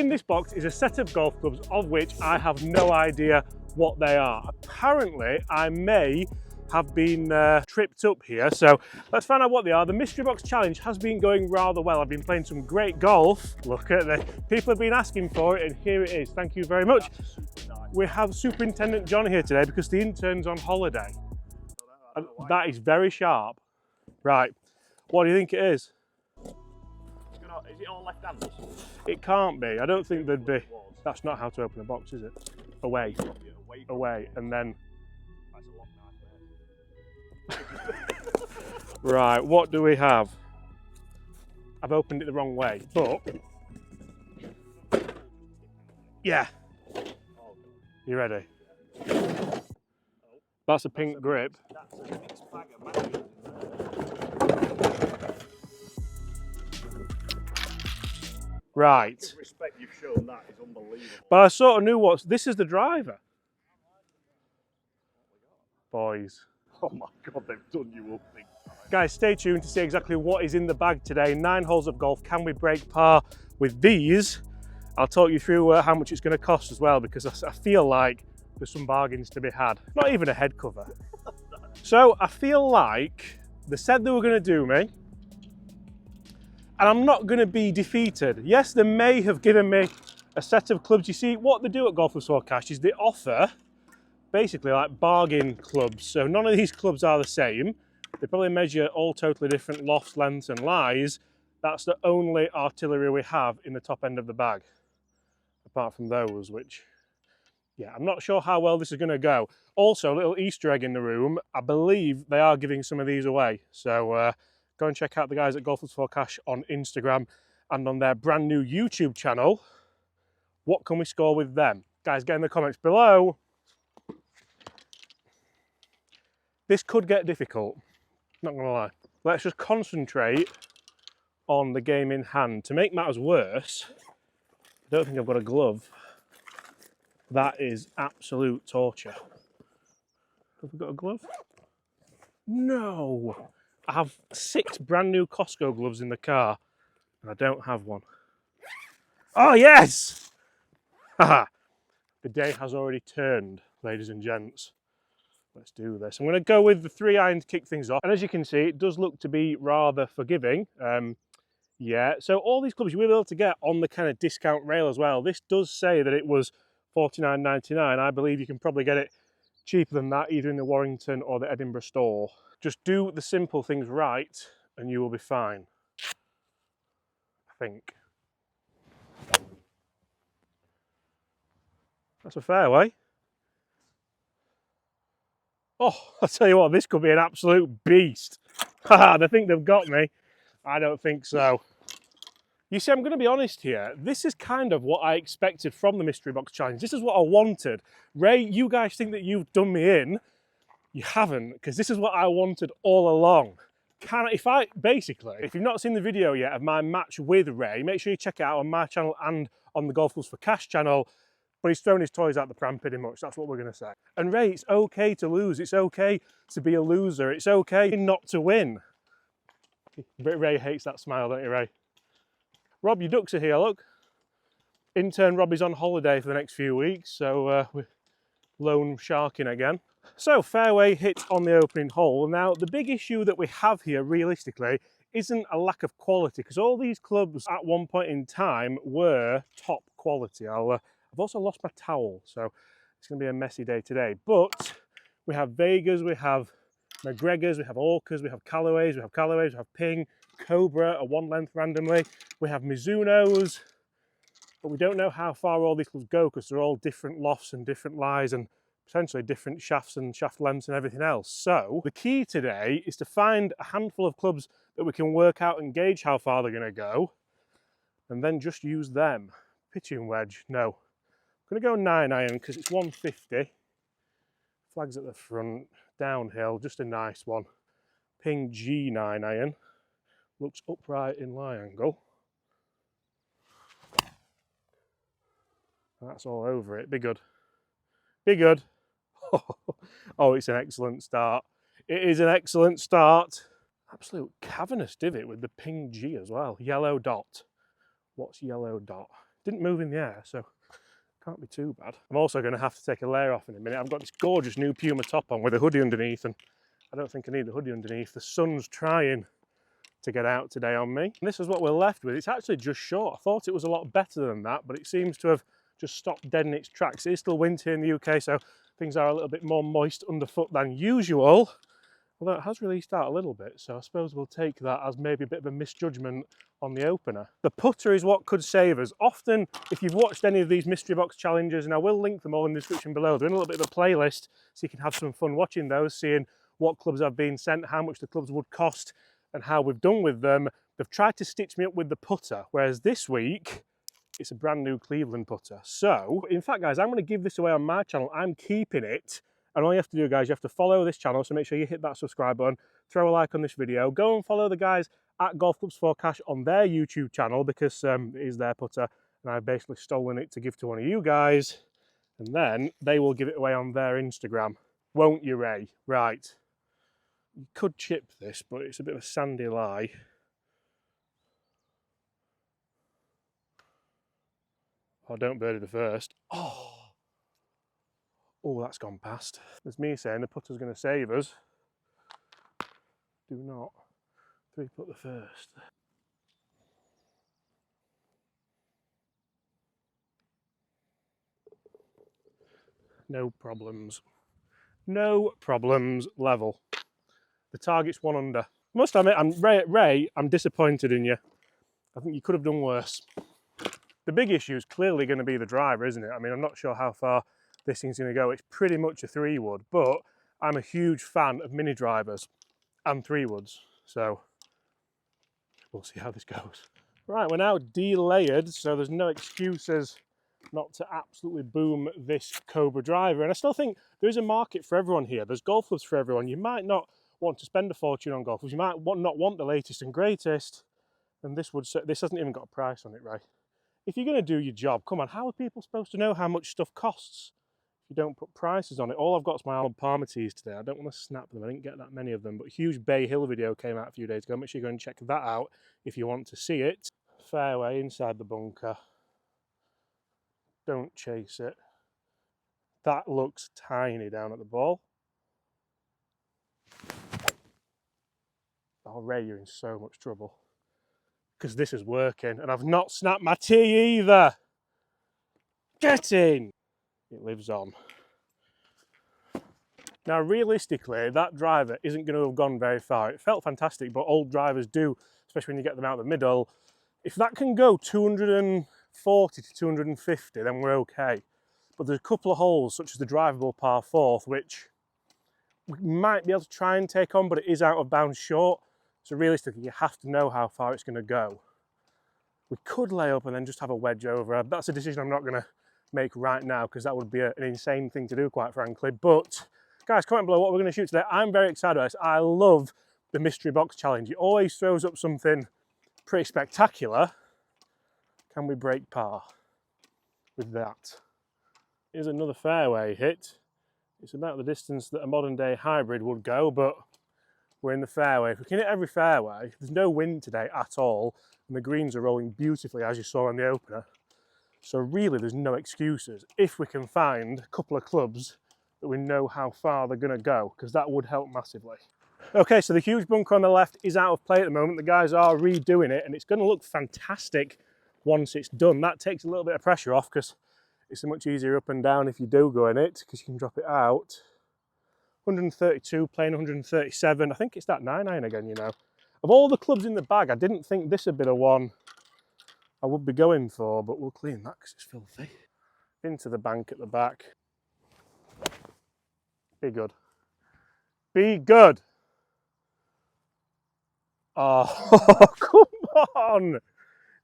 in this box is a set of golf clubs of which I have no idea what they are. Apparently, I may have been tripped up here, so let's find out what they are. The mystery box challenge has been going rather well. I've been playing some great golf. Look at this. People have been asking for it, and here it is. Thank you very much. We have Superintendent John here today because the intern's on holiday. That is very sharp. Right, what do you think it is? Is it all left-handers? It can't be. I don't think there'd be. That's not how to open a box, is it? Away. Away, and then. That's a lock knife there. Right, what do we have? I've opened it the wrong way, but. Yeah. You ready? That's a pink grip. That's a mixed bag of matches. Right. The respect you've shown, that is unbelievable. But I sort of knew what. This is the driver. Boys. Oh my God, they've done you up big time. Guys, stay tuned to see exactly what is in the bag today. 9 holes of golf. Can we break par with these? I'll talk you through how much it's going to cost as well, because I feel like there's some bargains to be had. Not even a head cover. So I feel like they said they were going to do me, and I'm not going to be defeated. Yes, they may have given me a set of clubs. You see, what they do at Golfers for Cash is they offer basically like bargain clubs. So none of these clubs are the same. They probably measure all totally different lofts, lengths and lies. That's the only artillery we have in the top end of the bag. Apart from those, which, yeah, I'm not sure how well this is going to go. Also, a little Easter egg in the room. I believe they are giving some of these away. So go and check out the guys at Golfers for Cash on Instagram and on their brand new YouTube channel. What can we score with them? Guys, get in the comments below. This could get difficult, not gonna lie. Let's just concentrate on the game in hand. To make matters worse, I don't think I've got a glove. That is absolute torture. Have we got a glove? No. I have 6 brand new Costco gloves in the car and I don't have one. Oh yes! Haha. The day has already turned, ladies and gents. Let's do this. I'm going to go with the 3 iron to kick things off. And as you can see, it does look to be rather forgiving. Yeah, so all these clubs you will be able to get on the kind of discount rail as well. This does say that it was $49.99. I believe you can probably get it cheaper than that, either in the Warrington or the Edinburgh store. Just do the simple things right and you will be fine, I think. That's a fairway. Oh, I'll tell you what, this could be an absolute beast. Haha, they think they've got me. I don't think so. You see, I'm going to be honest here. This is kind of what I expected from the Mystery Box Challenge. This is what I wanted. Ray, you guys think that you've done me in. You haven't, because this is what I wanted all along. If you've not seen the video yet of my match with Ray, make sure you check it out on my channel and on the Golfers for Cash channel. But he's thrown his toys out the pram pretty much, that's what we're going to say. And Ray, it's okay to lose, it's okay to be a loser, it's okay not to win. Ray hates that smile, don't you, Ray? Rob, your ducks are here, look. Intern Rob is on holiday for the next few weeks, so we're lone sharking again. So, fairway hit on the opening hole. Now, the big issue that we have here, realistically, isn't a lack of quality, because all these clubs at one point in time were top quality. I've also lost my towel, so it's going to be a messy day today. But we have Vegas, we have McGregor's, we have Orcas, we have Callaways, we have Ping, Cobra, a 1 length randomly. We have Mizuno's, but we don't know how far all these clubs go because they're all different lofts and different lies and potentially different shafts and shaft lengths and everything else. So the key today is to find a handful of clubs that we can work out and gauge how far they're going to go and then just use them. Pitching wedge, no. I'm going to go 9 iron because it's 150. Flags at the front, downhill, just a nice one. Ping G 9 iron. Looks upright in lie angle. That's all over it. Be good. Be good. Oh, it's an excellent start. It is an excellent start. Absolute cavernous divot with the Ping G as well. Yellow dot. What's yellow dot? Didn't move in the air, so can't be too bad. I'm also going to have to take a layer off in a minute. I've got this gorgeous new Puma top on with a hoodie underneath, and I don't think I need the hoodie underneath. The sun's trying to get out today on me. And this is what we're left with. It's actually just short. I thought it was a lot better than that, but it seems to have just stopped dead in its tracks. It is still winter in the UK, so things are a little bit more moist underfoot than usual. Although it has released out a little bit, so I suppose we'll take that as maybe a bit of a misjudgment on the opener. The putter is what could save us. Often, if you've watched any of these mystery box challenges, and I will link them all in the description below, they're in a little bit of a playlist, so you can have some fun watching those, seeing what clubs have been sent, how much the clubs would cost, and how we've done with them. They've tried to stitch me up with the putter, whereas this week, it's a brand new Cleveland putter. So, in fact, guys, I'm going to give this away on my channel. I'm keeping it. And all you have to do, guys, you have to follow this channel, so make sure you hit that subscribe button, throw a like on this video, go and follow the guys at Golf Clubs for Cash on their YouTube channel, because it is their putter, and I've basically stolen it to give to one of you guys, and then they will give it away on their Instagram. Won't you, Ray? Right. You could chip this, but it's a bit of a sandy lie. Oh, don't birdie the first. Oh, that's gone past. There's me saying the putter's going to save us. Do not. 3-putt the first. No problems. No problems. Level. The target's 1 under. I must admit, Ray, I'm disappointed in you. I think you could have done worse. The big issue is clearly going to be the driver, isn't it? I mean, I'm not sure how far this thing's going to go. It's pretty much a 3-wood, but I'm a huge fan of mini drivers and 3-woods, so we'll see how this goes. Right, we're now de-layered, so there's no excuses not to absolutely boom this Cobra driver, and I still think there is a market for everyone here. There's golf clubs for everyone. You might not want to spend a fortune on golf clubs. You might not want the latest and greatest, and this hasn't even got a price on it, right? If you're going to do your job, come on, how are people supposed to know how much stuff costs if you don't put prices on it? All I've got is my Arnold Palmer tees today. I don't want to snap them. I didn't get that many of them, but a huge Bay Hill video came out a few days ago. Make sure you go and check that out if you want to see it. Fairway inside the bunker. Don't chase it. That looks tiny down at the ball. Oh, Ray, you're in so much trouble, because this is working, and I've not snapped my tee either. Get in! It lives on. Now, realistically, that driver isn't going to have gone very far. It felt fantastic, but old drivers do, especially when you get them out the middle. If that can go 240 to 250, then we're okay. But there's a couple of holes, such as the drivable par 4th, which we might be able to try and take on, but it is out of bounds short. So realistically, you have to know how far it's going to go. We could lay up and then just have a wedge over. That's a decision I'm not going to make right now, because that would be an insane thing to do, quite frankly. But guys, comment below what we're going to shoot today. I'm very excited about this. I love the mystery box challenge. It always throws up something pretty spectacular. Can we break par with that? Here's another fairway hit. It's about the distance that a modern day hybrid would go, but we're in the fairway. If we can hit every fairway, there's no wind today at all, and the greens are rolling beautifully, as you saw on the opener. So really, there's no excuses if we can find a couple of clubs that we know how far they're going to go, because that would help massively. Okay, so the huge bunker on the left is out of play at the moment. The guys are redoing it, and it's going to look fantastic once it's done. That takes a little bit of pressure off, because it's much easier up and down if you do go in it, because you can drop it out. 132, playing 137. I think it's that 9-iron again, you know. Of all the clubs in the bag, I didn't think this would be the one I would be going for, but we'll clean that because it's filthy. Into the bank at the back. Be good. Be good. Oh, come on.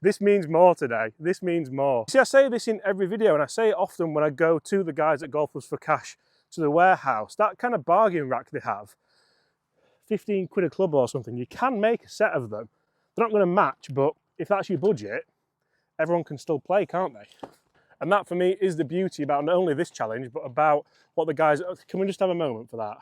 This means more today. This means more. See, I say this in every video, and I say it often when I go to the guys at Golf Clubs for Cash to the warehouse. That kind of bargain rack they have, 15 quid a club or something, you can make a set of them. They're not going to match, but if that's your budget, everyone can still play, can't they? And that, for me, is the beauty about not only this challenge, but about what the guys... Can we just have a moment for that?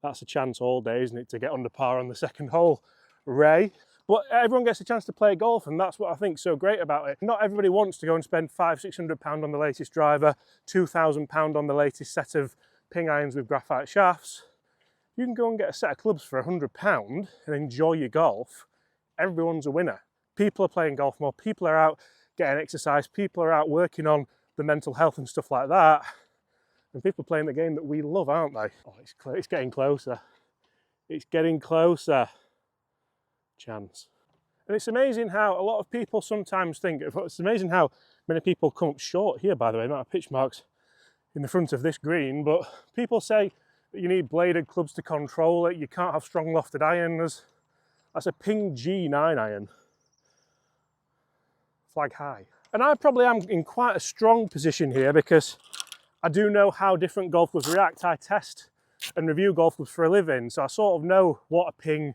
That's a chance all day, isn't it, to get under par on the second hole. Ray, But everyone gets a chance to play golf, and that's what I think's so great about it. Not everybody wants to go and spend £500–600 on the latest driver, £2,000 on the latest set of ping irons with graphite shafts. You can go and get a set of clubs for £100 and enjoy your golf. Everyone's a winner. People are playing golf more, people are out getting exercise, people are out working on the mental health and stuff like that. And people are playing the game that we love, aren't they? Oh, it's getting closer. It's getting closer. Chance. And it's amazing how a lot of people sometimes think, it's amazing how many people come up short here, by the way, not a pitch marks in the front of this green, but people say that you need bladed clubs to control it, you can't have strong lofted irons. That's a ping G9 iron. Flag high. And I probably am in quite a strong position here because I do know how different golf clubs react. I test and review golf clubs for a living, so I sort of know what a ping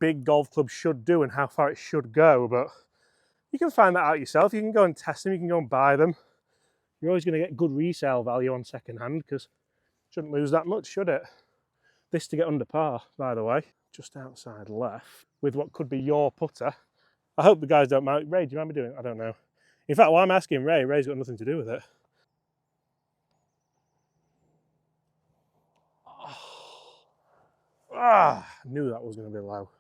big golf club should do and how far it should go, but you can find that out yourself. You can go and test them, you can go and buy them. You're always going to get good resale value on second hand because it shouldn't lose that much, should it? This to get under par, by the way, just outside left with what could be your putter. I hope the guys don't mind. Ray, do you mind me doing it? I don't know. In fact, while I'm asking Ray, Ray's got nothing to do with it. I knew that was going to be low.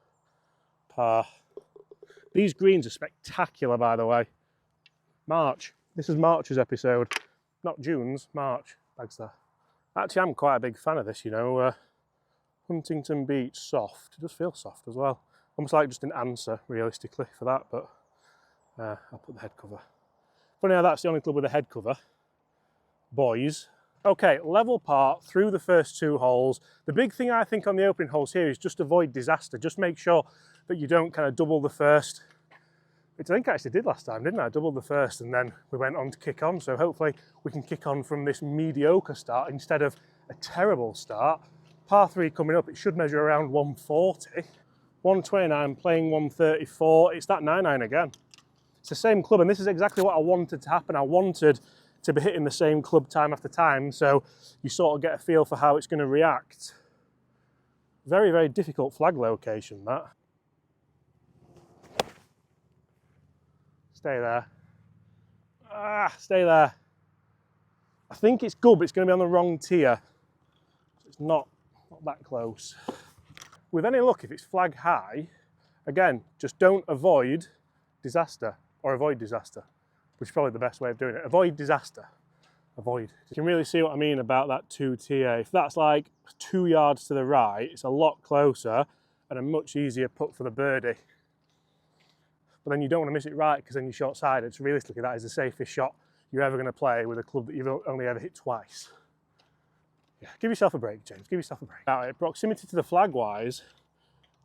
Par. These greens are spectacular, by the way. March. This is March's episode. Not June's, March. Thanks there. Actually, I'm quite a big fan of this, you know. Huntington Beach soft. It does feel soft as well. Almost like just an answer, realistically, for that, but I'll put the head cover. Funny how that's the only club with a head cover. Boys. Okay, level par through the first 2 holes. The big thing I think on the opening holes here is just avoid disaster. Just make sure that you don't kind of double the first, which I think I actually did last time, didn't I? Doubled the first and then we went on to kick on. So hopefully we can kick on from this mediocre start instead of a terrible start. Par 3 coming up, it should measure around 140. 129 playing 134. It's that 9-iron again. It's the same club, and this is exactly what I wanted to happen. I wanted to be hitting the same club time after time, so you sort of get a feel for how it's going to react. Very, very difficult flag location, that. Stay there. Stay there. I think it's good, but it's going to be on the wrong tier. It's not that close. With any luck, if it's flag high, again, just don't avoid disaster, or avoid disaster, which is probably the best way of doing it. Avoid disaster. Avoid. You can really see what I mean about that 2-tier. If that's like 2 yards to the right, it's a lot closer and a much easier putt for the birdie. But then you don't want to miss it right because then you're short-sided. So realistically, that is the safest shot you're ever going to play with a club that you've only ever hit twice. Yeah, give yourself a break, James. Give yourself a break. Now, proximity to the flag-wise,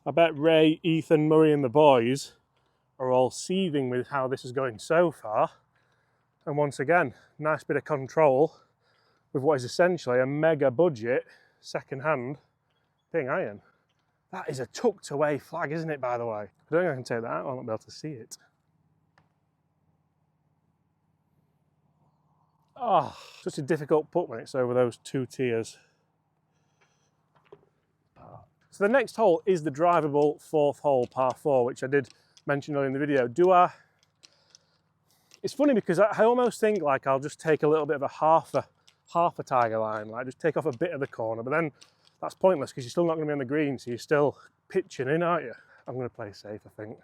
I bet Ray, Ethan, Murray and the boys are all seething with how this is going so far. And once again, nice bit of control with what is essentially a mega budget second-hand ping iron. That is a tucked away flag, isn't it, by the way? I don't think I can take that out, I'll not be able to see it. Oh, such a difficult putt when it's over those 2 tiers. So the next hole is the drivable 4th hole, par 4, which I did mention earlier in the video. It's funny because I almost think like I'll just take a little bit of a half a tiger line, like just take off a bit of the corner, but then that's pointless because you're still not going to be on the green, so you're still pitching in, aren't you? I'm going to play safe, I think.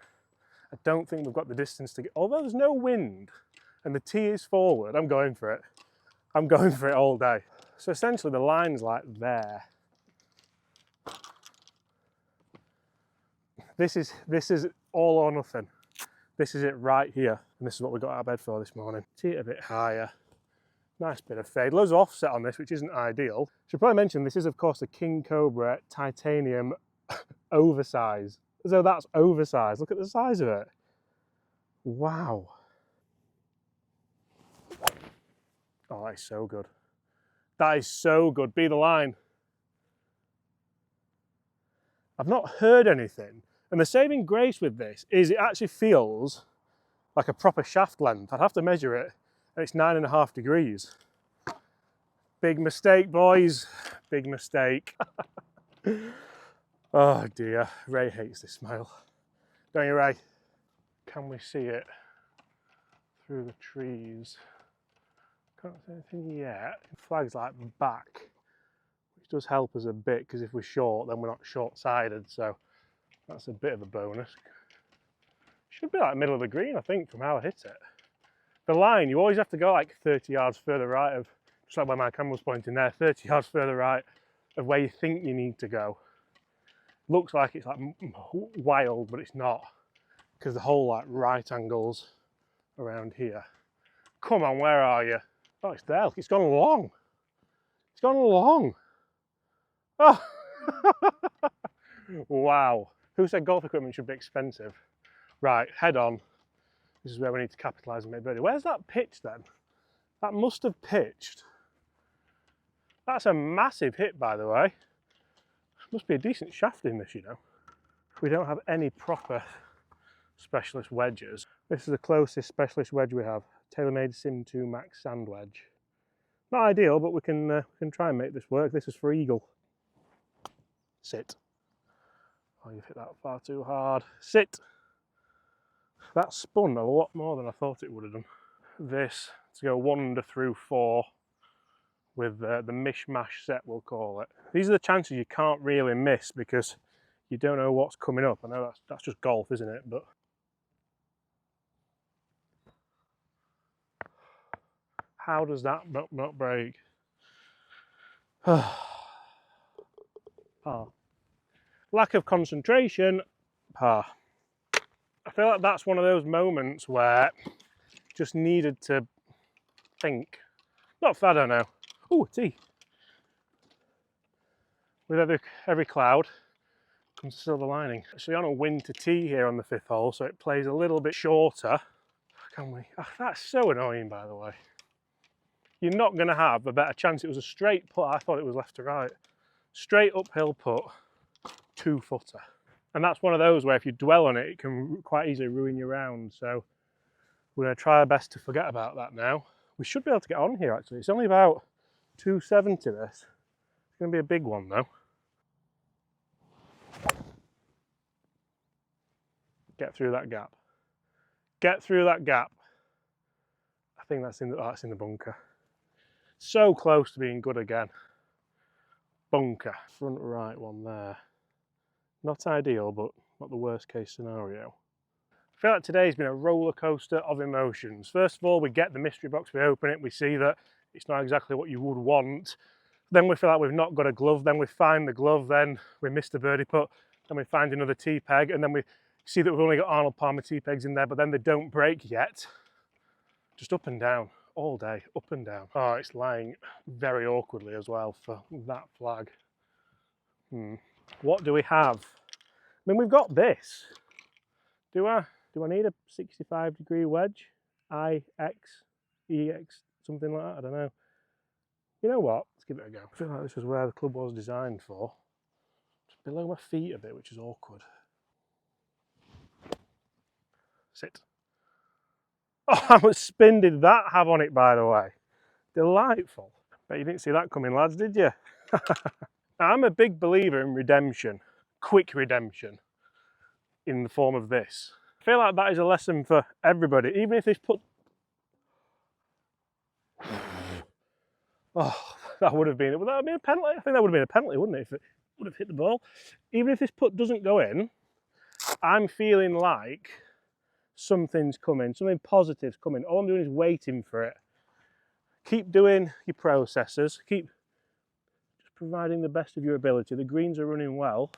I don't think we've got the distance to get, although there's no wind and the tee is forward, I'm going for it. I'm going for it all day. So essentially the line's like there. This is all or nothing. This is it right here. And this is what we got out of bed for this morning. Tee it a bit higher. Nice bit of fade. Loads of offset on this, which isn't ideal. Should probably mention this is of course a King Cobra titanium oversize. So that's oversized. Look at the size of it. Wow. Oh, that is so good. That is so good. Be the line. I've not heard anything. And the saving grace with this is it actually feels like a proper shaft length. I'd have to measure it, and it's 9.5 degrees. Big mistake, boys. Big mistake. Oh dear, Ray hates this smile. Don't you, Ray? Can we see it through the trees? Can't see anything yet. The flag's like back, which does help us a bit because if we're short, then we're not short-sided. So that's a bit of a bonus. Should be like middle of the green, I think, from how I hit it. The line, you always have to go like 30 yards further right of, just like where my camera was pointing there, 30 yards further right of where you think you need to go. Looks like it's like wild, but it's not, because the whole like right angles around here. Come on, where are you? Oh, it's there. Look, it's gone long. It's gone long. Oh, wow. Who said golf equipment should be expensive? Right, head on. This is where we need to capitalise and make birdie. Where's that pitch then? That must have pitched. That's a massive hit, by the way. Must be a decent shaft in this, you know. We don't have any proper specialist wedges. This is the closest specialist wedge we have. Taylormade Sim 2 Max Sand Wedge. Not ideal, but we can try and make this work. This is for eagle. Sit. Oh, you've hit that far too hard. Sit. That spun a lot more than I thought it would have done. This, to go 1 under through 4 with the mishmash set, we'll call it. These are the chances you can't really miss because you don't know what's coming up. I know that's just golf, isn't it? But how does that not break? Par. Lack of concentration, par. I feel like that's one of those moments where just needed to think. Not I don't know. Ooh, tee. With every cloud comes a silver lining. Actually on a wind to tee here on the 5th hole, so it plays a little bit shorter. Can we? Oh, that's so annoying, by the way. You're not going to have a better chance. It was a straight putt. I thought it was left to right. Straight uphill putt, 2-footer. And that's one of those where if you dwell on it, it can quite easily ruin your round. So we're going to try our best to forget about that now. We should be able to get on here, actually. It's only about 270, this. It's going to be a big one, though. Get through that gap. Get through that gap. I think that's in the bunker. So close to being good again. Bunker. Front right one there. Not ideal, but not the worst case scenario. I feel like today's been a roller coaster of emotions. First of all, we get the mystery box, we open it, we see that it's not exactly what you would want. Then we feel like we've not got a glove, then we find the glove, then we miss the birdie putt, then we find another tee peg, and then we see that we've only got Arnold Palmer tee pegs in there, but then they don't break yet. Just up and down, all day, up and down. Oh, it's lying very awkwardly as well for that flag. What do we have? I mean, we've got this. Do I need a 65-degree wedge? IX, EX, something like that? I don't know. You know what? Let's give it a go. I feel like this is where the club was designed for. Just below my feet a bit, which is awkward. Sit. Oh, how much spin did that have on it, by the way? Delightful. Bet you didn't see that coming, lads, did you? Now, I'm a big believer in redemption. Quick redemption. In the form of this. I feel like that is a lesson for everybody. Even if this putt... Oh, that would have been... Would that have been a penalty? I think that would have been a penalty, wouldn't it? If it would have hit the ball. Even if this putt doesn't go in, I'm feeling like something's coming. Something positive's coming. All I'm doing is waiting for it. Keep doing your processes. Keep just providing the best of your ability. The greens are running well.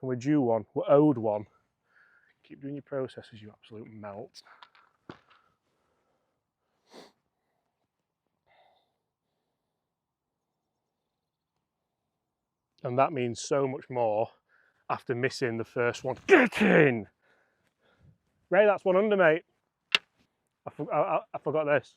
And we're due one, we're owed one. Keep doing your processes, you absolute melt. And that means so much more after missing the first one. Get in! Ray, that's one under, mate. I forgot this.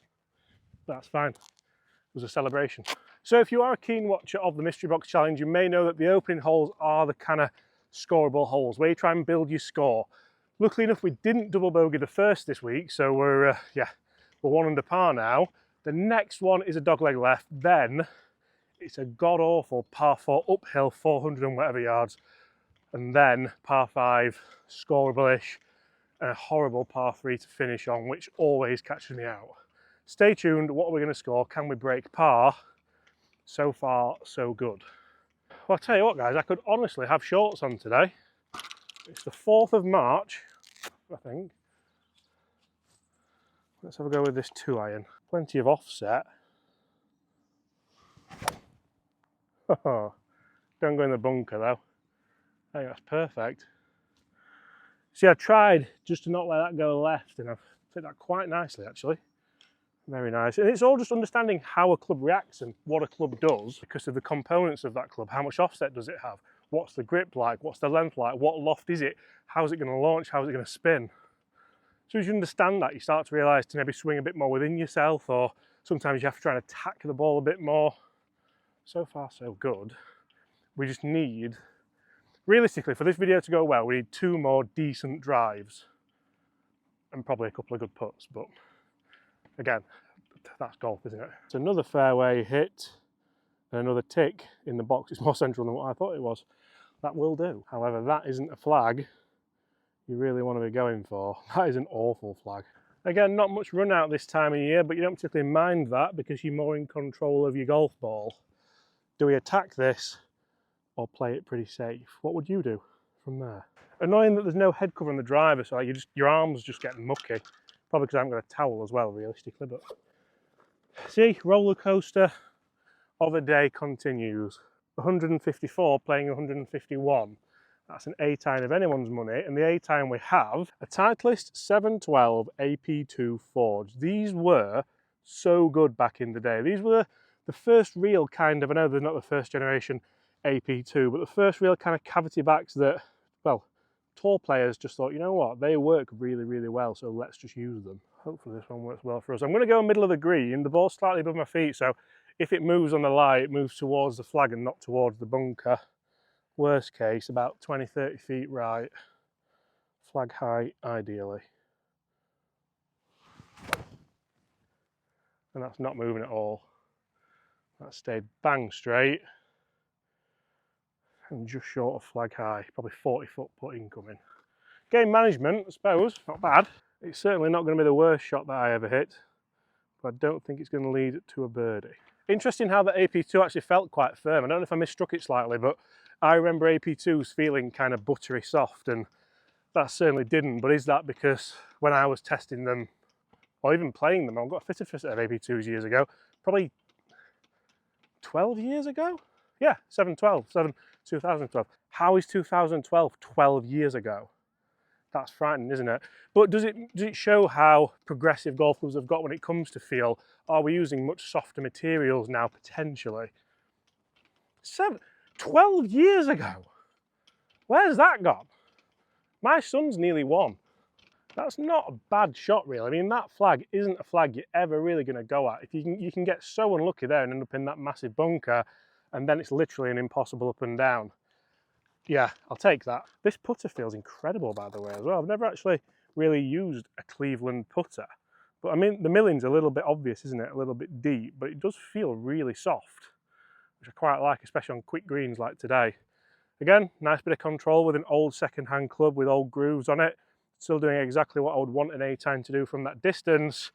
That's fine. It was a celebration. So if you are a keen watcher of the Mystery Box Challenge, you may know that the opening holes are the kind of scoreable holes where you try and build your score. Luckily enough, we didn't double bogey the first this week, so we're 1 under par now. The next one is a dogleg left, then it's a god-awful par 4 uphill, 400 and whatever yards. and then par 5, scoreable-ish, and a horrible par 3 to finish on, which always catches me out. Stay tuned, what are we going to score? Can we break par? So far, so good. Well, I'll tell you what, guys, I could honestly have shorts on today. It's the 4th of March, I think. Let's have a go with this 2-iron. Plenty of offset. Don't go in the bunker though. I think that's perfect. See, I tried just to not let that go left, and I've fit that quite nicely actually. Very nice. And it's all just understanding how a club reacts and what a club does because of the components of that club. How much offset does it have? What's the grip like? What's the length like? What loft is it? How's it going to launch? How's it going to spin? So as you understand that, you start to realise to maybe swing a bit more within yourself, or sometimes you have to try and attack the ball a bit more. So far, so good. We just need, realistically, for this video to go well, we need 2 more decent drives and probably a couple of good putts, but again, that's golf, isn't it? It's another fairway hit and another tick in the box. It's more central than what I thought it was. That will do. However, that isn't a flag you really want to be going for. That is an awful flag. Again, not much run out this time of year, but you don't particularly mind that because you're more in control of your golf ball. Do we attack this or play it pretty safe? What would you do from there? Annoying that there's no head cover on the driver, so your arms just get mucky. Probably because I haven't got a towel as well, realistically, but see, roller coaster of a day continues. 154 playing 151. That's an A-time of anyone's money, and the A-time we have, a Titleist 712 AP2 Forge. These were so good back in the day. These were the first real kind of, I know they're not the first generation AP2, but the first real kind of cavity backs that, well, tour players just thought, you know what, they work really, really well, so let's just use them. Hopefully this one works well for us. I'm going to go middle of the green. The ball's slightly above my feet, so if it moves on the lie, it moves towards the flag and not towards the bunker. Worst case, about 20-30 feet right. Flag height, ideally. And that's not moving at all. That stayed bang straight. And just short of flag high, probably 40-foot putt incoming. Game management, I suppose, not bad. It's certainly not going to be the worst shot that I ever hit, but I don't think it's going to lead to a birdie. Interesting how the AP2 actually felt quite firm. I don't know if I misstruck it slightly, but I remember AP2s feeling kind of buttery soft, and that certainly didn't. But is that because when I was testing them, or even playing them, I got a fitted for a set of AP2s years ago, probably 12 years ago? Yeah, 2012. How is 2012 12 years ago? That's frightening, isn't it? But does it show how progressive golf clubs have got when it comes to feel? Are we using much softer materials now, potentially? 12 years ago? Where's that gone? My son's nearly 1. That's not a bad shot, really. I mean, that flag isn't a flag you're ever really going to go at. If you can get so unlucky there and end up in that massive bunker, and then it's literally an impossible up and down. Yeah, I'll take that. This putter feels incredible, by the way, as well. I've never actually really used a Cleveland putter. But I mean, the milling's a little bit obvious, isn't it? A little bit deep, but it does feel really soft, which I quite like, especially on quick greens like today. Again, nice bit of control with an old second-hand club with old grooves on it. Still doing exactly what I would want an A-time to do from that distance.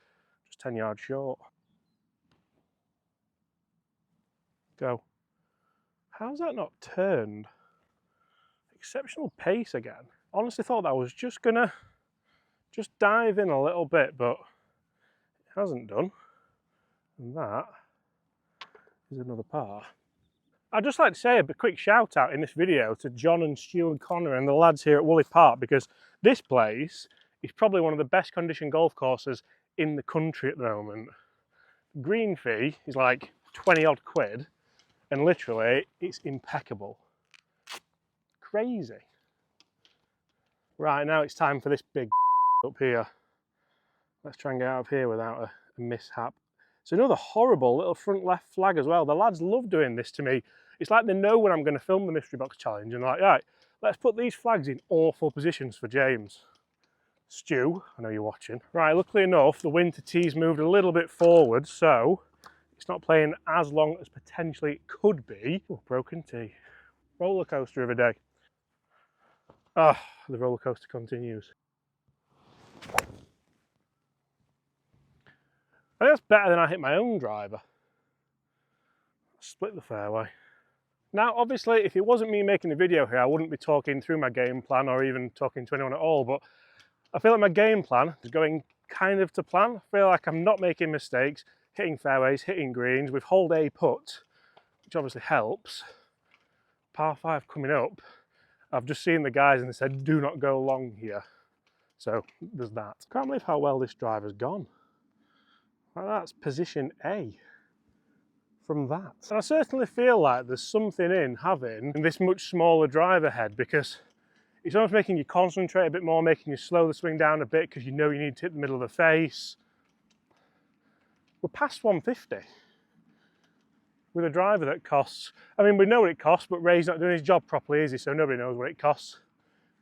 Just 10 yards short. Go. How's that not turned? Exceptional pace again. Honestly thought that I was just gonna dive in a little bit, but it hasn't done. And that is another par. I'd just like to say a quick shout out in this video to John and Stu and Connor and the lads here at Woolley Park, because this place is probably one of the best conditioned golf courses in the country at the moment. Green fee is like 20 odd quid, and literally it's impeccable. Crazy. Right, now it's time for this big up here. Let's try and get out of here without a mishap. It's another horrible little front left flag as well. The lads love doing this to me. It's like they know when I'm going to film the mystery box challenge and they're like, right, let's put these flags in awful positions for James. Stu, I know you're watching. Right, luckily enough, the wind to tee's moved a little bit forward, so it's not playing as long as potentially it could be. Oh, broken tee. Roller coaster of a day. Ah, the roller coaster continues. I think that's better than I hit my own driver. Split the fairway. Now, obviously, if it wasn't me making the video here, I wouldn't be talking through my game plan or even talking to anyone at all, but I feel like my game plan is going kind of to plan. I feel like I'm not making mistakes, hitting fairways, hitting greens with hold A putt, which obviously helps. Par 5 coming up. I've just seen the guys and they said, do not go long here. So there's that. Can't believe how well this driver's gone. Like, that's position A from that. And I certainly feel like there's something in having this much smaller driver head, because it's almost making you concentrate a bit more, making you slow the swing down a bit because you know you need to hit the middle of the face. We're past 150 with a driver that costs, I mean, we know what it costs, but Ray's not doing his job properly, is he? So nobody knows what it costs.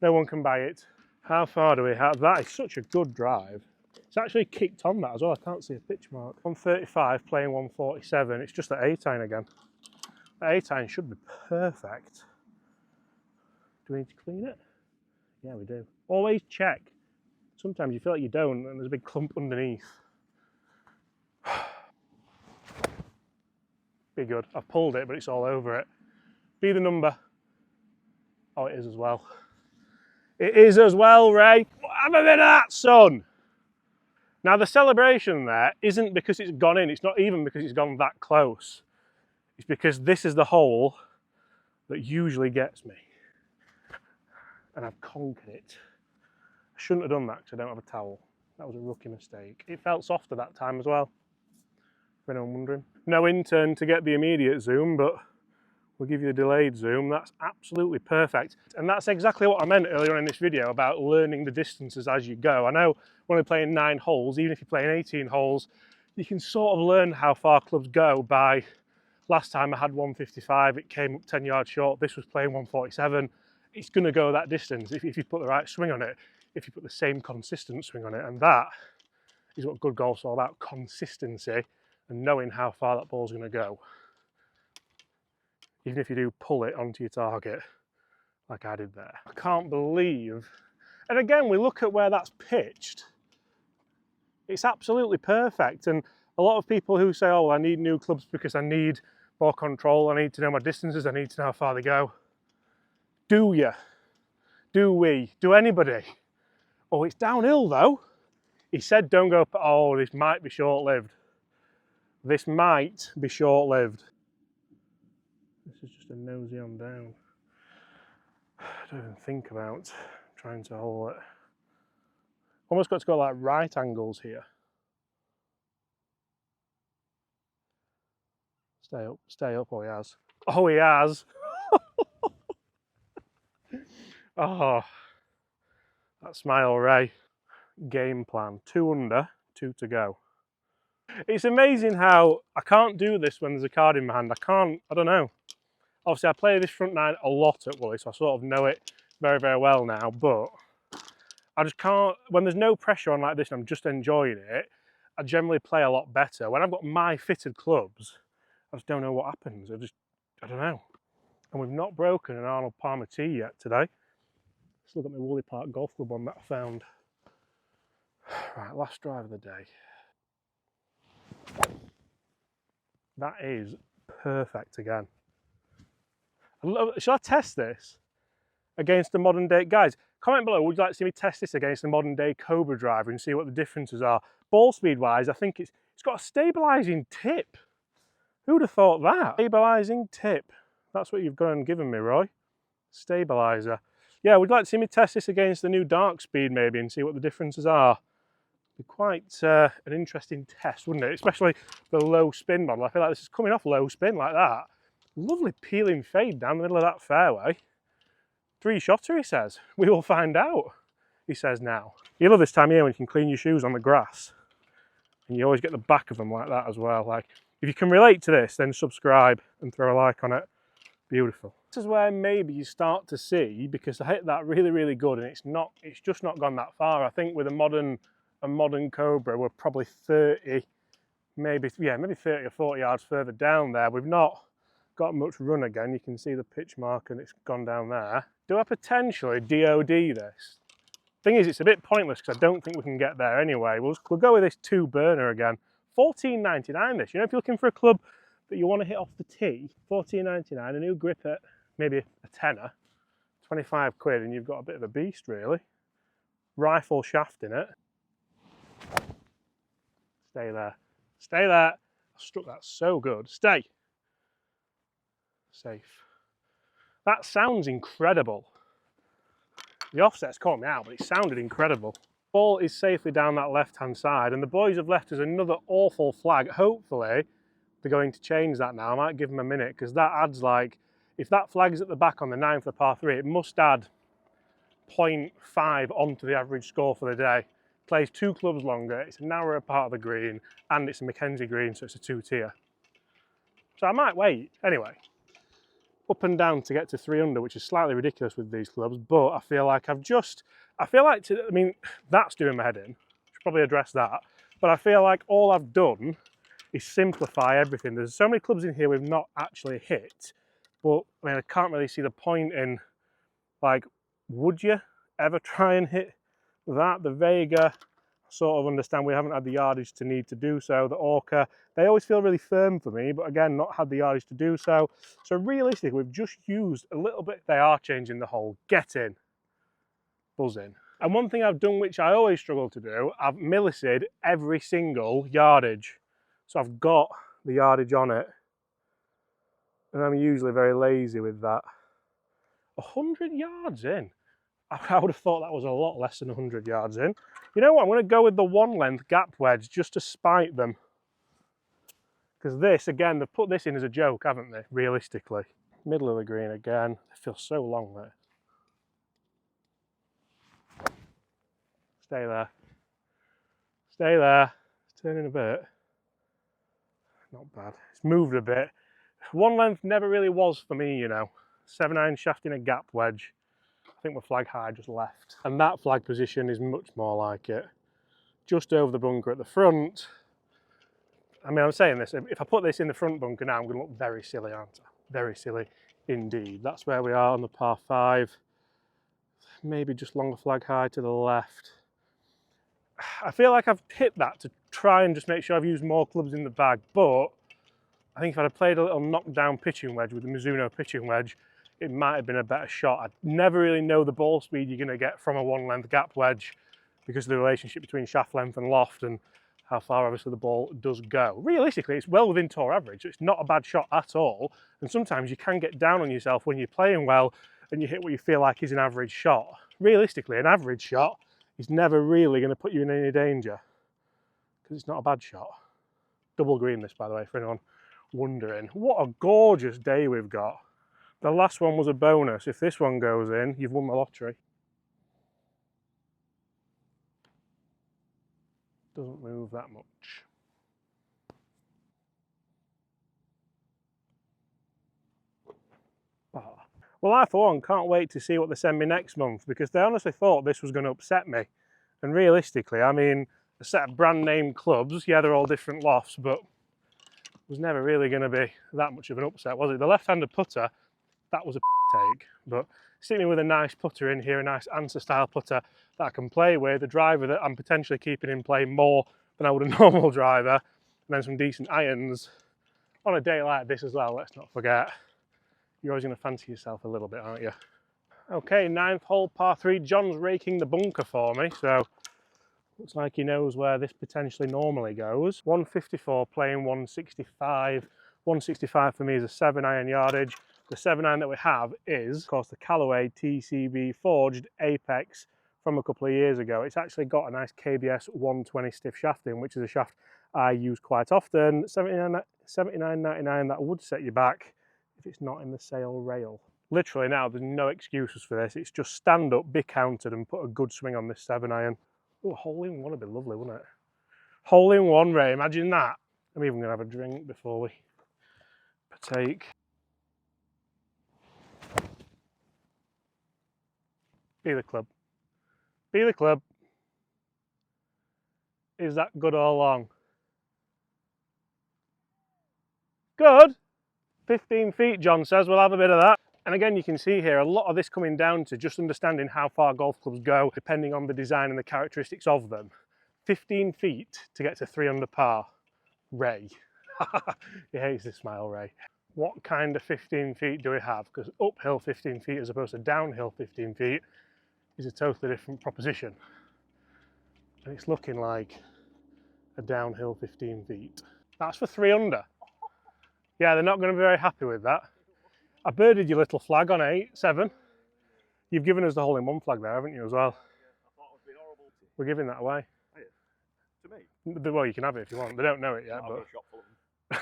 No one can buy it. How far do we have? That is such a good drive. It's actually kicked on that as well. I can't see a pitch mark. 135 playing 147. It's just at 18 again. At 18 should be perfect. Do we need to clean it? Yeah, we do. Always check. Sometimes you feel like you don't and there's a big clump underneath. Be good. I've pulled it, but it's all over it. Be the number. Oh, it is as well. It is as well, Ray. Have a bit of that, son. Now, the celebration there isn't because it's gone in. It's not even because it's gone that close. It's because this is the hole that usually gets me. And I've conquered it. I shouldn't have done that because I don't have a towel. That was a rookie mistake. It felt softer that time as well, for anyone wondering. No intern to get the immediate zoom, but we'll give you the delayed zoom. That's absolutely perfect. And that's exactly what I meant earlier on in this video about learning the distances as you go. I know when we're playing 9 holes, even if you're playing 18 holes, you can sort of learn how far clubs go by, last time I had 155, it came up 10 yards short. This was playing 147. It's going to go that distance if you put the right swing on it, if you put the same consistent swing on it. And that is what good golf's all about, consistency and knowing how far that ball's going to go. Even if you do pull it onto your target, like I did there. I can't believe, and again, we look at where that's pitched. It's absolutely perfect. And a lot of people who say, oh, well, I need new clubs because I need more control, I need to know my distances, I need to know how far they go. Do you? Do we? Do anybody? Oh, it's downhill though. He said don't go, oh, this might be short-lived. This might be short-lived. This is just a nosy on down. I don't even think about trying to hole it. Almost got to go like right angles here. Stay up, oh he has. Oh he has! Oh, that smile, Ray. Game plan, 2 under, 2 to go. It's amazing how I can't do this when there's a card in my hand. I don't know. Obviously I play this front 9 a lot at Woolley, so I sort of know it very, very well now, but I just can't, when there's no pressure on like this and I'm just enjoying it, I generally play a lot better. When I've got my fitted clubs, I just don't know what happens. I don't know. And we've not broken an Arnold Palmer tee yet today. Still got my Woolley Park golf club one that I found. Right, last drive of the day. That is perfect again. Shall I test this against the modern day guys? Comment below, would you like to see me test this against the modern day Cobra driver and see what the differences are? Ball speed wise, I think it's got a stabilising tip. Who'd have thought that? Stabilising tip. That's what you've gone and given me, Roy. Stabiliser. Yeah, would you like to see me test this against the new dark speed maybe and see what the differences are? Be quite an interesting test, wouldn't it? Especially the low spin model. I feel like this is coming off low spin like that. Lovely peeling fade down the middle of that fairway. 3-shotter, he says. We will find out, he says now. You love this time of year when you can clean your shoes on the grass. And you always get the back of them like that as well. Like, if you can relate to this, then subscribe and throw a like on it. Beautiful. This is where maybe you start to see, because I hit that really, really good and it's just not gone that far. I think with a modern Cobra, we're probably 30, maybe 30 or 40 yards further down there. We've not got much run again. You can see the pitch mark and it's gone down there. Do I potentially DOD this? Thing is, it's a bit pointless because I don't think we can get there anyway. We'll go with this 2-burner again. $14.99 this. You know, if you're looking for a club that you want to hit off the tee, $14.99, a new grip at maybe a tenner, 25 quid, and you've got a bit of a beast, really. Rifle shaft in it. Stay there. Stay there. I struck that so good. Stay. Safe. That sounds incredible. The offset's caught me out, but it sounded incredible. Ball is safely down that left-hand side, and the boys have left us another awful flag. Hopefully, they're going to change that now. I might give them a minute, because that adds like, if that flag's at the back on the 9th of par 3, it must add 0.5 onto the average score for the day. Plays 2 clubs longer, it's a narrower part of the green, and it's a Mackenzie green, so it's a 2-tier. So I might wait. Anyway, up and down to get to 3 under, which is slightly ridiculous with these clubs, but I feel like I mean, that's doing my head in. Should probably address that. But I feel like all I've done is simplify everything. There's so many clubs in here we've not actually hit, but I mean, I can't really see the point in, like, would you ever try and hit that? The Vega, sort of understand we haven't had the yardage to need to do so. The Orca, they always feel really firm for me, but again, not had the yardage to do so. So realistically, we've just used a little bit. They are changing the hole. Get in. Buzz in. And one thing I've done, which I always struggle to do, I've millised every single yardage. So I've got the yardage on it. And I'm usually very lazy with that. 100 yards in. I would have thought that was a lot less than 100 yards in. You know what, I'm going to go with the 1-length gap wedge just to spite them. Because this, again, they've put this in as a joke, haven't they, realistically. Middle of the green again. It feels so long there. Stay there. Stay there. It's turning a bit. Not bad. It's moved a bit. 1-length never really was for me, you know. 7-iron shaft in a gap wedge. I think my flag high just left. And that flag position is much more like it. Just over the bunker at the front. I mean, I'm saying this, if I put this in the front bunker now, I'm going to look very silly, aren't I? Very silly indeed. That's where we are on the par 5. Maybe just longer flag high to the left. I feel like I've hit that to try and just make sure I've used more clubs in the bag, but I think if I'd have played a little knockdown pitching wedge with the Mizuno pitching wedge, it might have been a better shot. I never really know the ball speed you're going to get from a 1-length gap wedge because of the relationship between shaft length and loft and how far obviously the ball does go. Realistically, it's well within tour average, so it's not a bad shot at all. And sometimes you can get down on yourself when you're playing well and you hit what you feel like is an average shot. Realistically, an average shot is never really going to put you in any danger because it's not a bad shot. Double green this, by the way, for anyone wondering. What a gorgeous day we've got. The last one was a bonus. If this one goes in, you've won the lottery. Doesn't move that much. Oh. Well, I for one can't wait to see what they send me next month because they honestly thought this was going to upset me. And realistically, I mean, a set of brand name clubs, yeah, they're all different lofts, but it was never really going to be that much of an upset, was it? The left-handed putter, that was a take, but sitting with a nice putter in here, a nice answer style putter that I can play with, a driver that I'm potentially keeping in play more than I would a normal driver, and then some decent irons on a day like this as well. Let's not forget, you're always going to fancy yourself a little bit, aren't you? Okay, 9th hole par 3. John's raking the bunker for me, so looks like he knows where this potentially normally goes. 154 playing 165. 165 for me is a 7-iron yardage. The 7-iron that we have is, of course, the Callaway TCB forged Apex from a couple of years ago. It's actually got a nice KBS 120 stiff shaft in, which is a shaft I use quite often. $79.99, that would set you back if it's not in the sale rail. Literally now, there's no excuses for this. It's just stand up, be counted, and put a good swing on this 7-iron. Oh, hole in one would be lovely, wouldn't it? Hole in one, Ray, imagine that. I'm even going to have a drink before we partake. Be the club. Be the club. Is that good or long? Good. 15 feet, John says. We'll have a bit of that. And again, you can see here a lot of this coming down to just understanding how far golf clubs go, depending on the design and the characteristics of them. 15 feet to get to 3 under par. Ray. He hates this smile, Ray. What kind of 15 feet do we have? Because uphill 15 feet as opposed to downhill 15 feet is a totally different proposition. And it's looking like a downhill 15 feet. That's for 3 under. Yeah, they're not going to be very happy with that. I birdied your little flag on 8, 7. You've given us the hole-in-one flag there, haven't you, as well? I thought it would be horrible. We're giving that away. To me? Well, you can have it if you want. They don't know it yet, I've but... got a shot full of them.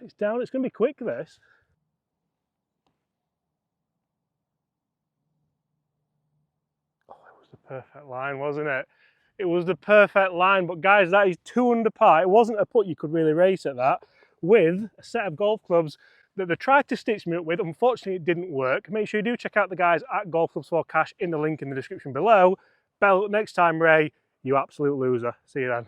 It's down, it's going to be quick, this. Oh, it was the perfect line, wasn't it? It was the perfect line, but guys, that is 2 under par. It wasn't a putt you could really race at that, with a set of golf clubs that they tried to stitch me up with. Unfortunately, it didn't work. Make sure you do check out the guys at Golf Clubs for Cash in the link in the description below. Bell, next time, Ray, you absolute loser. See you then.